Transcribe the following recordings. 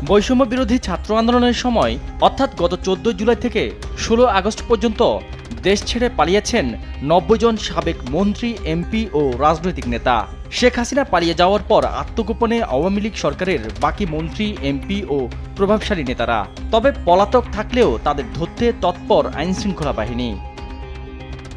বৈষম্য বিরোধী ছাত্র আন্দোলনের সময় অর্থাৎ গত 14 জুলাই থেকে 16 আগস্ট পর্যন্ত দেশ ছেড়ে পালিয়েছেন 90 জন সাবেক মন্ত্রী, এমপি ও রাজনৈতিক নেতা। শেখ হাসিনা পালিয়ে যাওয়ার পর আত্মগোপনে আওয়ামী লীগ সরকারের বাকি মন্ত্রী, এমপি ও প্রভাবশালী নেতারা। তবে পলাতক থাকলেও তাদের ধরতে তৎপর আইনশৃঙ্খলা বাহিনী।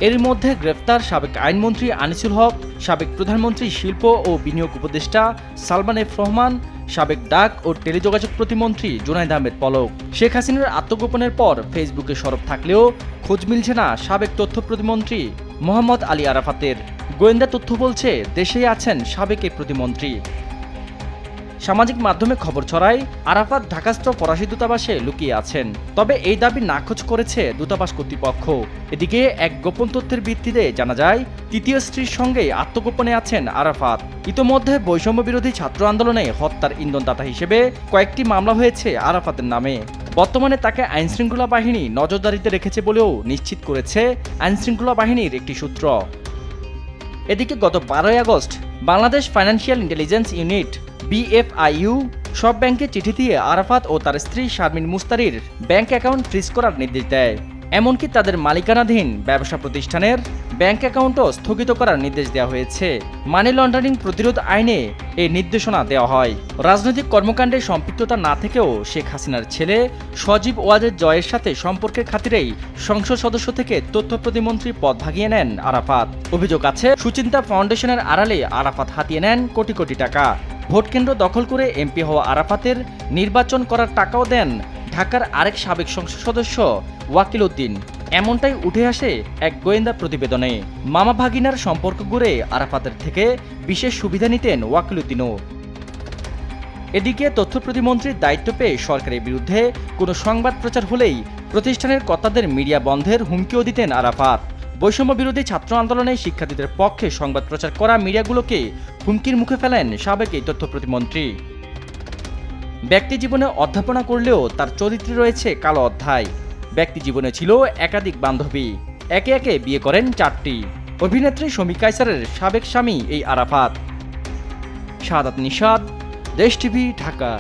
এর মধ্যে গ্রেফতার সাবেক আইনমন্ত্রী আনিসুল হক, সাবেক প্রধানমন্ত্রী শিল্প ও বিনিয়োগ উপদেষ্টা সালমান এফ রহমান, সাবেক ডাক ও টেলিযোগাযোগ প্রতিমন্ত্রী জুনাইদ আহমেদ পলক। শেখ হাসিনার আত্মগোপনের পর ফেসবুকে সরব থাকলেও খোঁজ মিলছে না সাবেক তথ্য প্রতিমন্ত্রী মোহাম্মদ আলী আরাফাতের। গোয়েন্দা তথ্য বলছে দেশেই আছেন সাবেক এই প্রতিমন্ত্রী। সামাজিক মাধ্যমে খবর ছড়ায় আরাফাত ঢাকাস্থ ফরাসি দূতাবাসে লুকিয়ে আছেন। তবে এই দাবি নাকচ করেছে দূতাবাস কর্তৃপক্ষ। এদিকে এক গোপন তথ্যের ভিত্তিতে জানা যায় তৃতীয় স্ত্রীর সঙ্গে আত্মগোপনে আছেন আরাফাত। ইতোমধ্যে বৈষম্য বিরোধী ছাত্র আন্দোলনে হত্যার ইন্ধনদাতা হিসেবে কয়েকটি মামলা হয়েছে আরাফাতের নামে। বর্তমানে তাকে আইনশৃঙ্খলা বাহিনী নজরদারিতে রেখেছে বলেও নিশ্চিত করেছে আইনশৃঙ্খলা বাহিনীর একটি সূত্র। এদিকে গত 12 August Bangladesh financial intelligence unit BFIU সব ব্যাংকে চিঠি দিয়ে আরাফাত ও তার স্ত্রী শারমিন মুস্তারির ব্যাংক অ্যাকাউন্ট ফ্রিজ করার নির্দেশ দেয়। এমনকি তাদের মালিকানাধীন ব্যবসা প্রতিষ্ঠানের ব্যাংক অ্যাকাউন্টও স্থগিত করার নির্দেশ দেওয়া হয়েছে। মানি লন্ডারিং প্রতিরোধ আইনে এই নির্দেশনা দেওয়া হয়। রাজনৈতিক কর্মকাণ্ডে সম্পৃক্ততা না থেকেও শেখ হাসিনার ছেলে সজীব ওয়াজেদ জয়ের সাথে সম্পর্কের খাতিরেই সংসদ সদস্য থেকে তথ্য প্রতিমন্ত্রী পদ ভাগিয়ে নেন আরাফাত। অভিযোগ আছে সুচিন্তা ফাউন্ডেশনের আড়ালে আরাফাত হাতিয়ে নেন কোটি কোটি টাকা। ভোটকেন্দ্র দখল করে এমপি হওয়া আরাফাতের নির্বাচন করার টাকাও দেন ঢাকার আরেক সাবেক সংসদ সদস্য ওয়াকিল উদ্দিন। এমনটাই উঠে আসে এক গোয়েন্দা প্রতিবেদনে। মামা ভাগিনার সম্পর্ক গড়ে আরাফাতের থেকে বিশেষ সুবিধা নিতেন ওয়াকিল উদ্দিনও। এদিকে তথ্য প্রতিমন্ত্রীর দায়িত্ব পেয়ে সরকারের বিরুদ্ধে কোনো সংবাদ প্রচার হলেই প্রতিষ্ঠানের কর্তাদের মিডিয়া বন্ধের হুমকিও দিতেন আরাফাত। বৈষম্য বিরোধী ছাত্র আন্দোলনে শিক্ষার্থীদের পক্ষে সংবাদ প্রচার করা মিডিয়াগুলোকে হুমকির মুখে ফেলেন সাবেক এই তথ্য প্রতিমন্ত্রী। ব্যক্তি জীবনে অধ্যাপনা করলেও তার চরিত্রে রয়েছে কালো অধ্যায়। ব্যক্তি জীবনে ছিল একাধিক বান্ধবী, একে একে বিয়ে করেন 4টি। অভিনেত্রী শমী কায়সারের সাবেক স্বামী এই আরাফাত। শাহাদাত নিশাত, দেশ টিভি, ঢাকা।